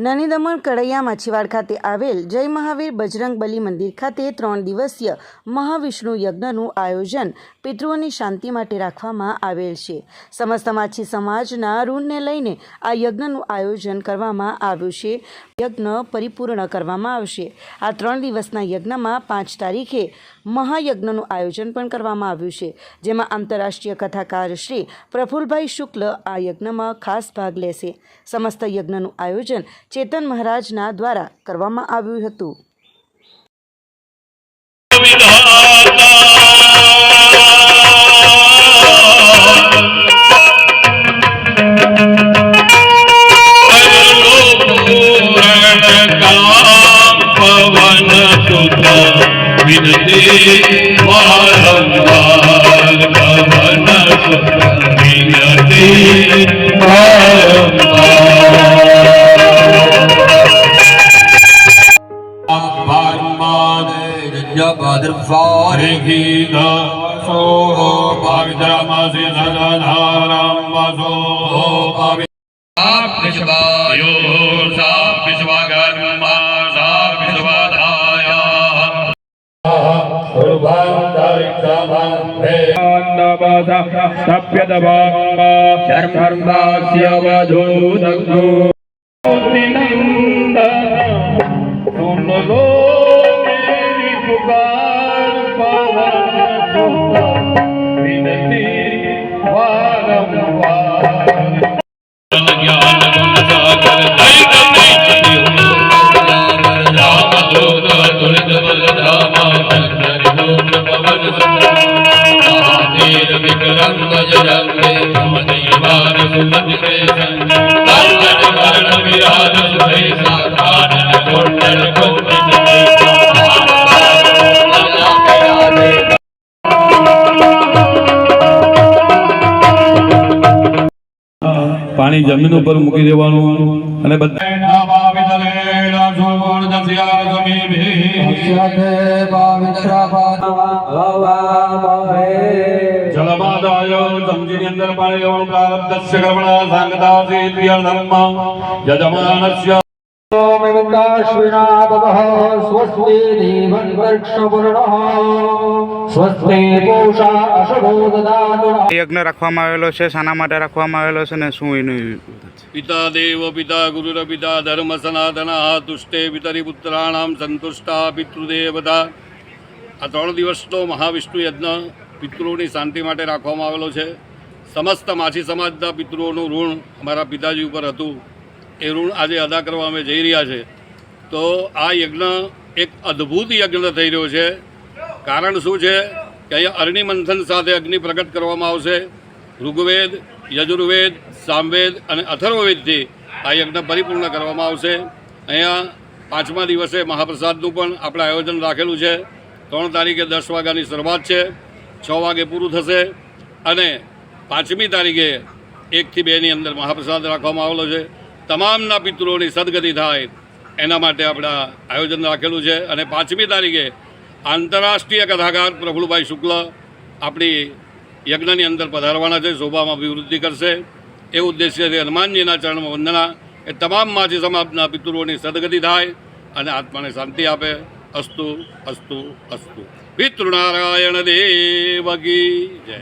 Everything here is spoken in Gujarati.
નાની દમણ કડૈયા માછીવાડ ખાતે આવેલ જય મહાવીર બજરંગ બલી મંદિર ખાતે 3 દિવસીય મહાવિષ્ણુ યજ્ઞનું આયોજન પિતૃઓની શાંતિ માટે રાખવામાં આવેલ છે। સમસ્ત માછી સમાજના ઋણને લઈને આ યજ્ઞનું આયોજન કરવામાં આવ્યું છે। યજ્ઞ પરિપૂર્ણ કરવામાં આવશે। આ 3 દિવસના યજ્ઞમાં 5 તારીખે મહાયજ્ઞનું આયોજન પણ કરવામાં આવ્યું છે, જેમાં આંતરરાષ્ટ્રીય કથાકાર શ્રી પ્રફુલભાઈ શુક્લ આ યજ્ઞમાં ખાસ ભાગ લેશે। સમસ્ત યજ્ઞનું આયોજન ચેતન મહારાજના દ્વારા કરવામાં આવ્યું હતું। पानी जमीन पर मूकी देवानुं अने जलमादाय समझीनी अंदर पाणी लेवानुं प्रारब्धस्य कर्मणा सांगतासी प्रियधर्म यजमानस्य स्वस्ति देवं वृक्षवर्णः स्वस्ति पूषा अशुभो ददातु। यज्ञ रखवामां आवेलो छे, शाना माटे रखवामां आवेलो छे ने शुं एनुं पिता देव पिता गुरुर पिता धर्म सनातनः तुष्टे पितरि पुत्राणां संतुष्टा पितृदेवता। आ 3 દિવસનો મહાવિષ્ણુ યજ્ઞ પિતૃઓની શાંતિ માટે રાખવામાં આવેલો છે। સમસ્ત માછી સમાજના પિતૃઓનું ઋણ અમારા પિતાજી ઉપર હતું, એ ઋણ આજે અદા કરવા અમે જઈ રહ્યા છે। તો આ યજ્ઞ એક અદ્ભુત યજ્ઞ થઈ રહ્યો છે। કારણ શું છે કે અહીંયા અરણી મંથન સાથે અગ્નિ પ્રગટ કરવામાં આવશે। ઋગ્વેદ, યજુર્વેદ, સામવેદ અને અથર્વવેદથી આ યજ્ઞ પરિપૂર્ણ કરવામાં આવશે। અહીંયા 5મા દિવસે મહાપ્રસાદનું પણ આપણે આયોજન રાખેલું છે। 3 તારીખે 10 વાગ્યાની શરૂઆત છે, 6 વાગે પૂરું થશે અને 5મી તારીખે 1 થી 2ની અંદર મહાપ્રસાદ રાખવામાં આવેલો છે। તમામના પિતૃઓની સદગતિ થાય એના માટે આપણે આયોજન રાખેલું છે। અને 5મી તારીખે આંતરરાષ્ટ્રીય કથાકાર પ્રફુલભાઈ શુક્લ આપણી યજ્ઞની અંદર પધારવાના છે, શોભામાં અભિવૃદ્ધિ કરશે। એ ઉદ્દેશ્યથી હનુમાનજીના ચરણમાં વંદના એ તમામ માછી સમાજના પિતૃઓની સદગતિ થાય અને આત્માને શાંતિ આપે। અસ્તુ અસ્તુ અસ્તુ। પિતૃનારાયણ દેવ કી જય।